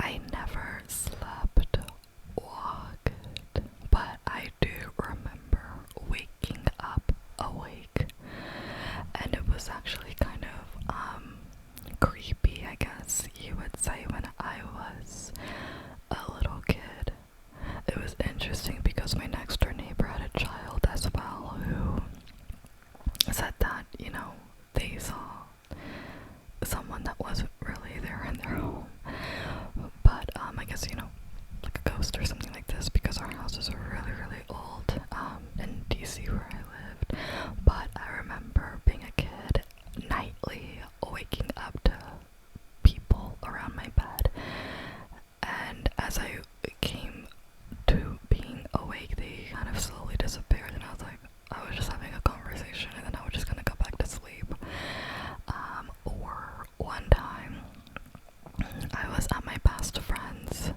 I never slept walked, but I do remember waking up awake, and it was actually kind of creepy, I guess you would say, when I was a little kid. It was interesting because my next door neighbor had a child as well who said that, you know, they saw someone that wasn't really there in their home. But I guess, you know, like a ghost or something like this, because our houses are really, really old in DC where I lived. But I remember being a kid, nightly waking up to people around my bed. And as I came to being awake, they kind of slowly disappeared, and I was like, I was just having a conversation, and then I was just gonna go back to sleep. Or one time, I was at my best friend's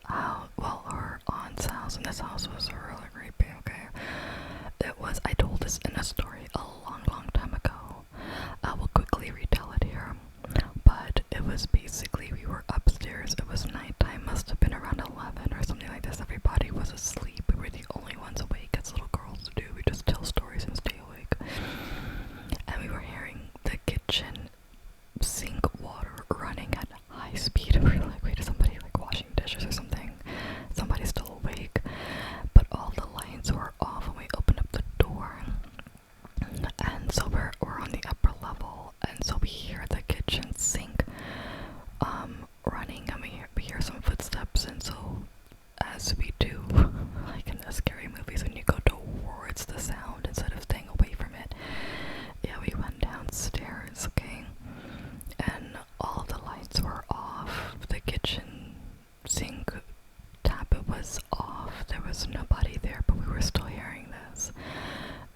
house, well, her aunt's house, and this house was really creepy, okay? It was, I told this in a story a long, long time ago. I will quickly retell it here. But it was basically, we were upstairs, it was nighttime, must have been around 11 or something like this. Everybody was asleep, we were the only ones awake, as little girls do. We just tell stories and stay awake. And we were hearing the kitchen sink water running at high speed, and we were like, wait, is somebody like washing dishes or something? Somebody's still awake. But all the lights were off when we opened up the door. And so we're on the upper level, and so we hear the kitchen sink running, and we hear some footsteps. And so, as we do, like in the scary movies, when you go towards the sound instead of staying away from it, yeah, we went downstairs, okay, and all the lights were off. The kitchen sink tap was off. There was nobody there, but we were still hearing this,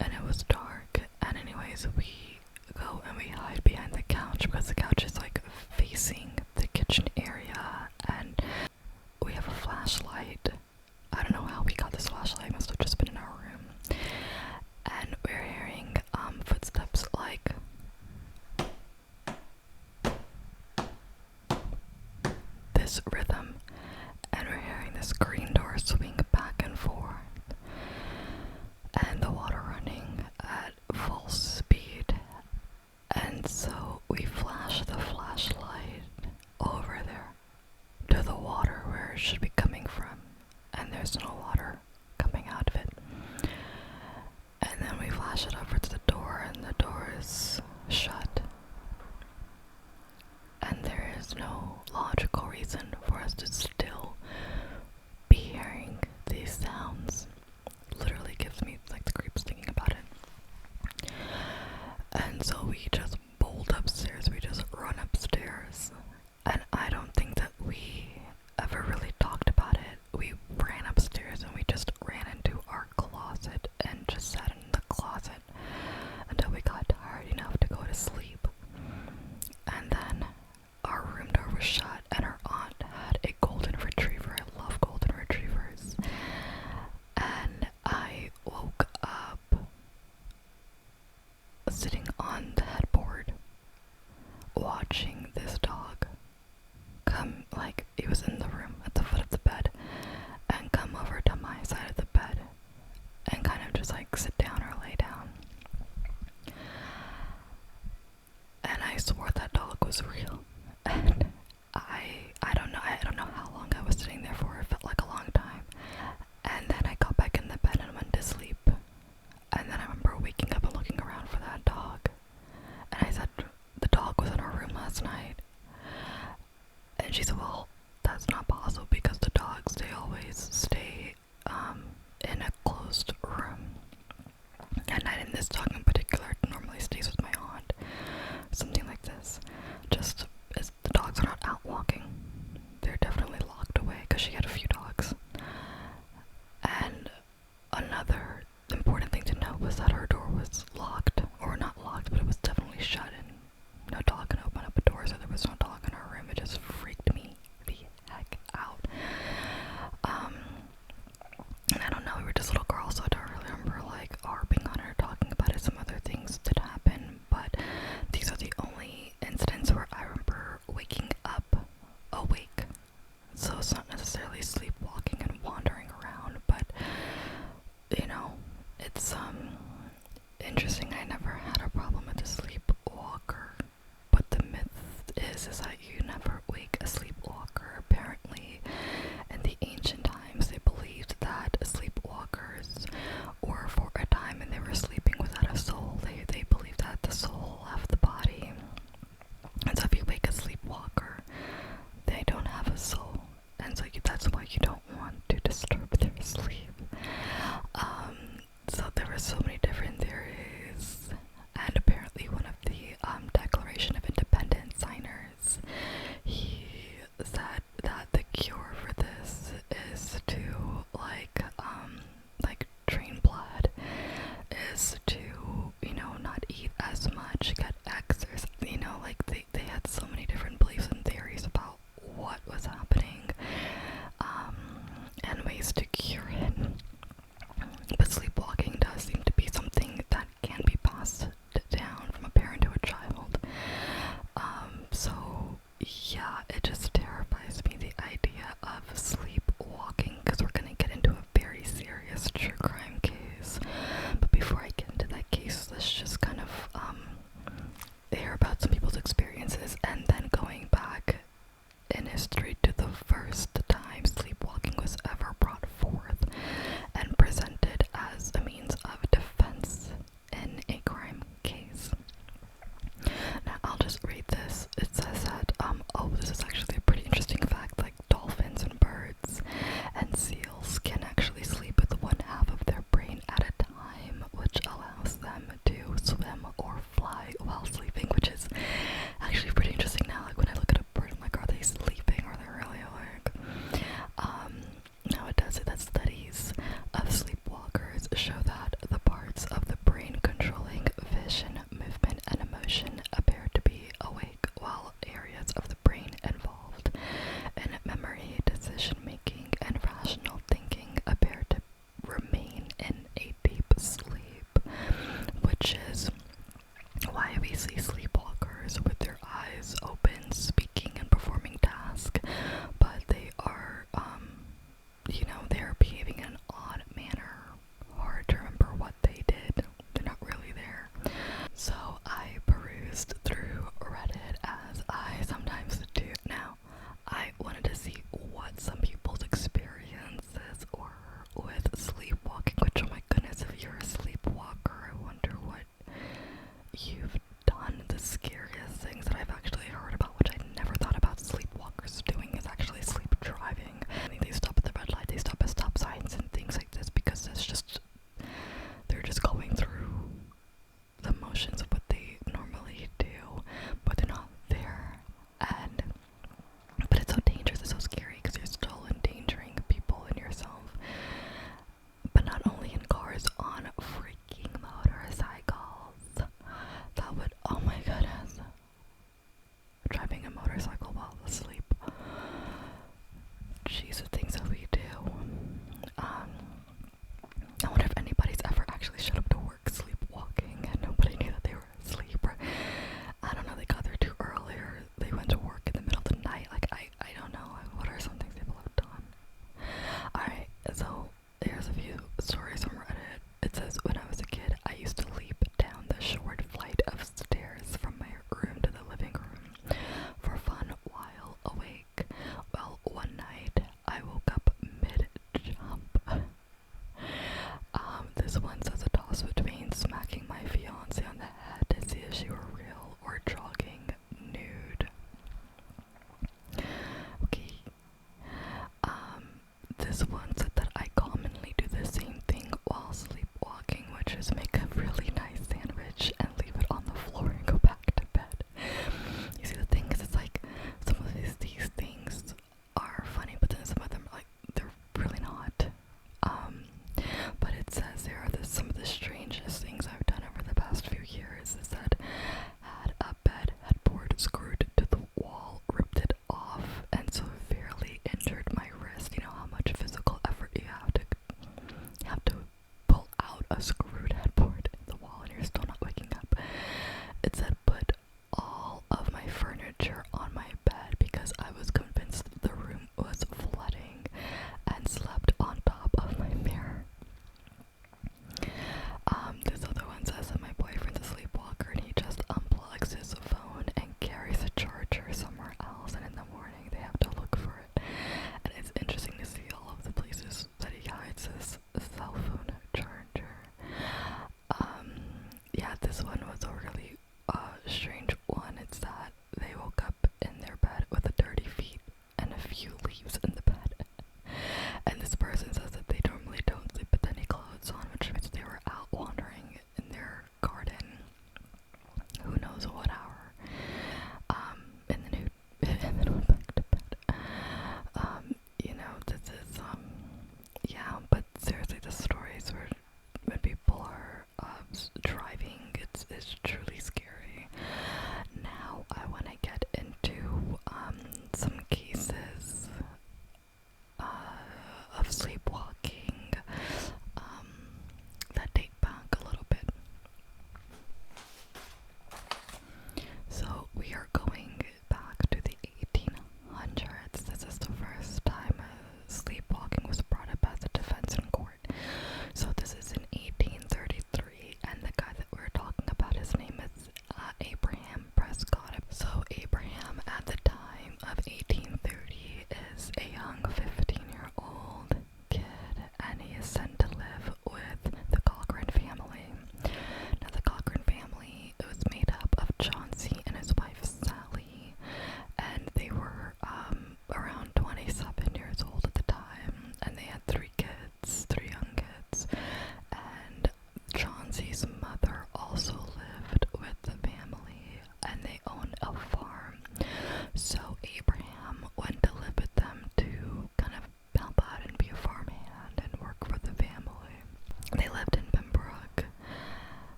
and it was dark. And anyways, we go and we hide behind the couch, because the couch is like facing the kitchen area, and we have a flashlight. I don't know how we got this flashlight, it must have just been in our room. And we're hearing footsteps like this rhythm, and we're hearing the screen door swing back and forth, and the water running at full speed. And so we flash the flashlight over there to the water where it should be coming from, and there's no water coming out of it. And then we flash it over to the door, and the door is shut. And there is no logical reason for us to still be hearing these sounds. Literally gives me like the creeps thinking about it. And so we just bolt upstairs, we just run upstairs. And I don't think that we ever really talked about it. We ran upstairs and we just ran into our closet and just sat in the closet until we got tired enough to go to sleep. And then our room door was shut, and our aunt had a golden retriever. I love golden retrievers. And I woke up sitting on the headboard watching this dog come, like, he was in the room at the foot of the bed, and come over to my side of the bed and kind of just like sit down or lay down. And I swore that dog was real. And I don't know how long I was sitting there for. It felt like a long time. And then I got back in the bed and went to sleep. And then I remember waking up and looking around for that dog. And I said, the dog was in our room last night. And she said, well, that's not possible, because the dogs, they always stay in a closed room. And not in this dog in particular, it normally stays with my aunt. Something like this. Just as the dogs are not out walking, they're definitely locked away, because she had a few dogs. And another important thing to note was that her door was locked, or not locked, but it was definitely shut, and no dog can open up a door, so there was no dog in her room. It just freaked me the heck out. And I don't know, we were just little girls, so I don't really remember like harping on her, talking about it. Some other things did happen, but these are the only incidents where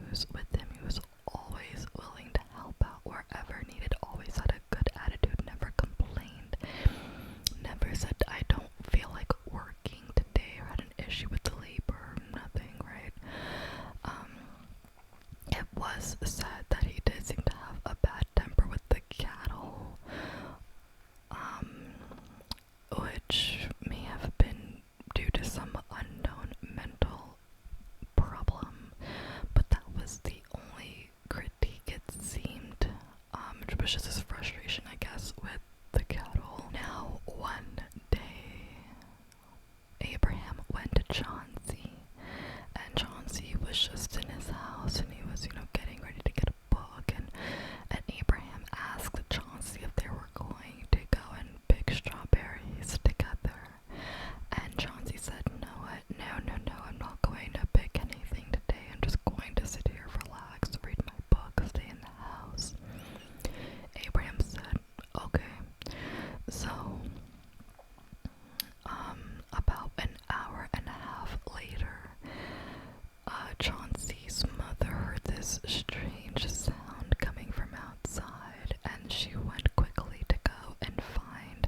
was with him, he was always willing to help out wherever needed, always had a good attitude, never complained, never said, I don't feel like working today, or had an issue with the labor, nothing, right? It was said that he did seem to have a bad temper with the cattle, which may have been due to some unknown mental problem, but that was the only critique it seemed, which was just his frustration, I guess, with the cattle. Now, one day, Abraham went to Chauncey, and Chauncey was just in his house, and he was, getting ready to get a book, and Abraham asked Chauncey if they were going to go and pick strawberries together, and Chauncey said, no, I'm not going to pick anything today, I'm just going to sit here, relax, read my book, stay in the house. Abraham said, okay. So, about an hour and a half later, Chauncey's mother heard this strange sound coming from outside, and she went quickly to go and find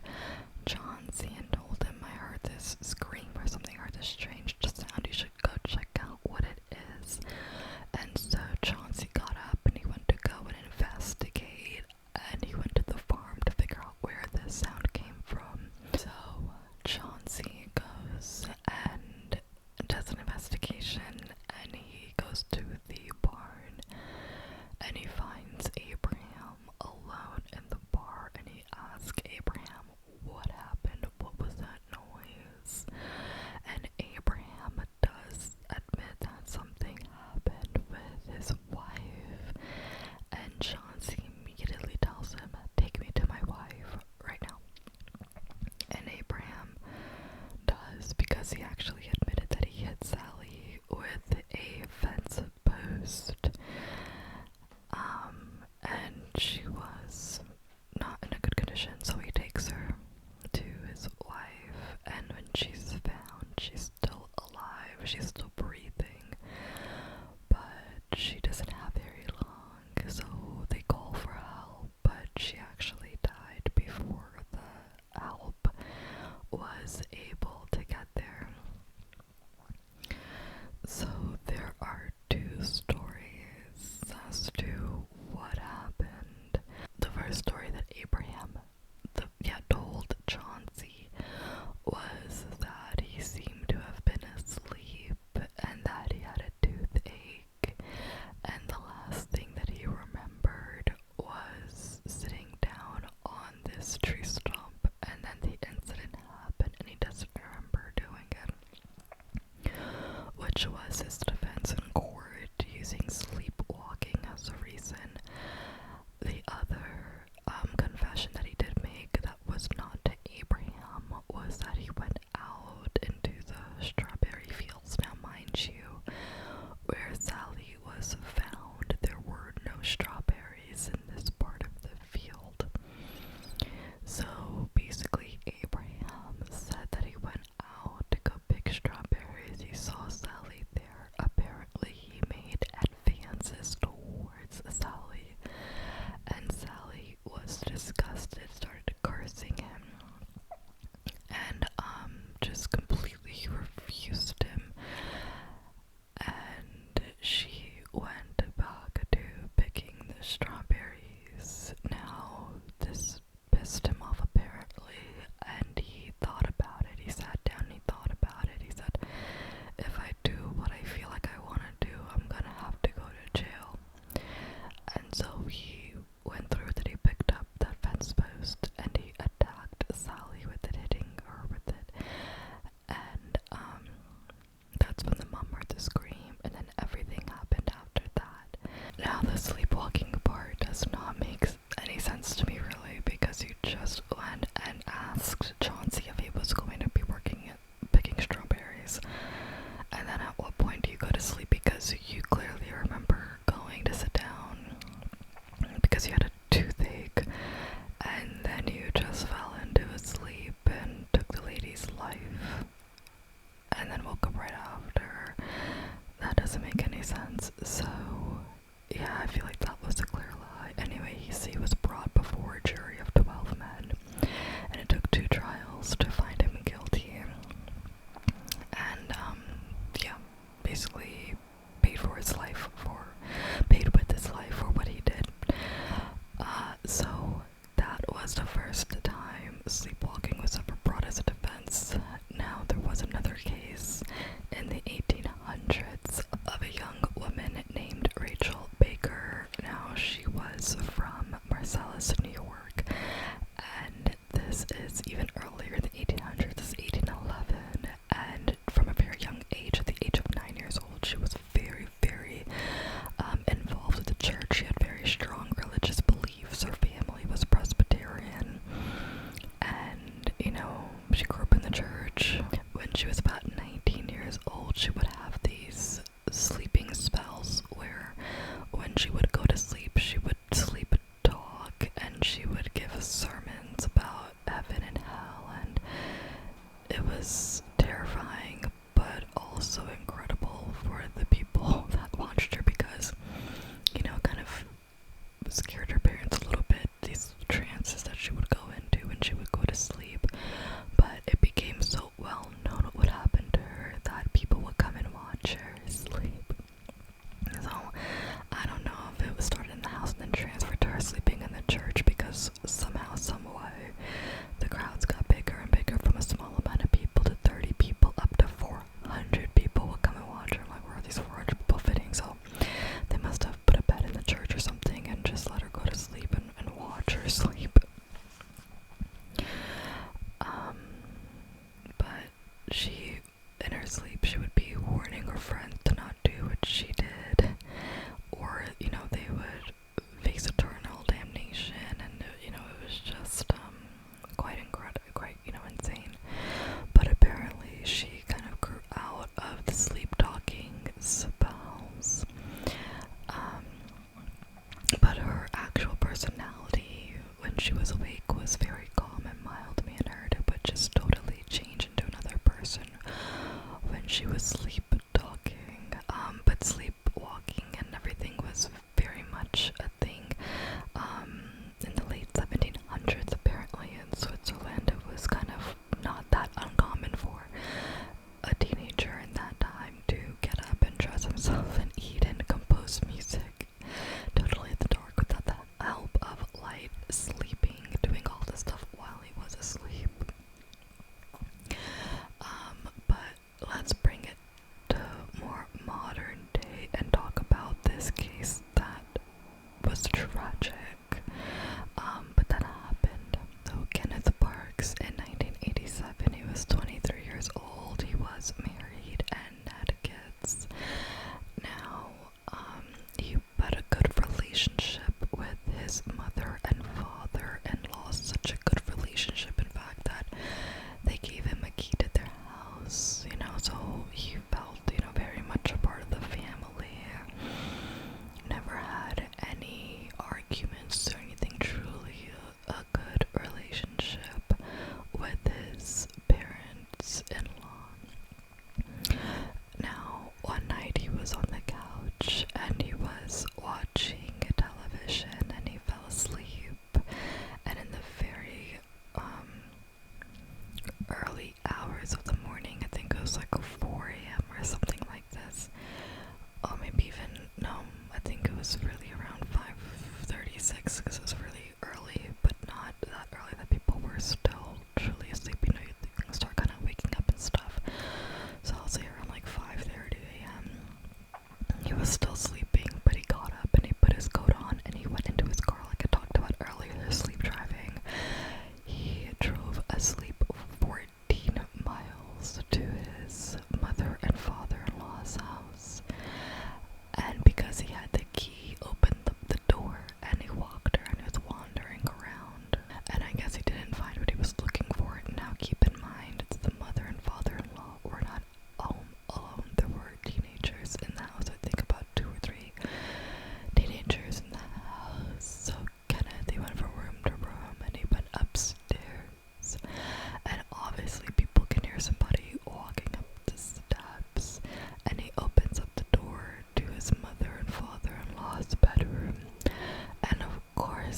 Chauncey and told him, I heard this scream or something, I heard this strange sound, you should go check out what it is. And so Chauncey got up and he went to go and investigate, and he went to the farm to figure out where this sound came from. So Chauncey goes and does an investigation, and he goes to the barn, and he finds Abraham alone in the bar, and he asks Abraham, what happened? What was that noise? And Abraham does admit that something happened with his wife, and Chauncey immediately tells him, take me to my wife right now. And Abraham does, because he actually admitted that he hit Sally with a fence post, and she was not in a good condition, so he takes her to his wife, and when she's found, she's still alive, she's still breathing, but she doesn't have very long, so they call for help, but she actually died before the help was able to get there. So there are two stories as to what happened. The first story that Abraham told Chauncey was that he seemed to have been asleep and that he had a toothache, and the last thing that he remembered was sitting down on this tree stump, and then the incident happened and he doesn't remember doing it, which was his defense in court, using sleepwalking as a reason. The other confession that he did make that was not to Abraham was that he went out into the strawberry fields. Now, mind you, where Sally was found, there were no strawberries in this part of the field. So basically, Abraham said that he went out to go pick strawberries. He saw Sally there. Apparently, he made advances towards Sally, and Sally was disgusted, started cursing him, and just completely refused him, and she went back to picking the strawberries. Now, this pissed him off apparently, and he thought about it. He sat down and he thought about it. He said, if I do what I feel like I want to do, I'm gonna have to go to jail. And so he went through with it. He picked up that fence post and he attacked Sally with it, hitting her with it. And that's when the mom heard the scream, and then everything happened after that. Now, the sleepwalking part does not make any sense to me, really, because you just went and asked Chauncey if he was going to be working at picking strawberries, and then at what point do you go to sleep, because you clearly remember going to sit down because you had a toothache, and then you just fell into a sleep and took the lady's life, and then woke up right after. That doesn't make any sense. So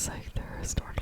was like, they're starting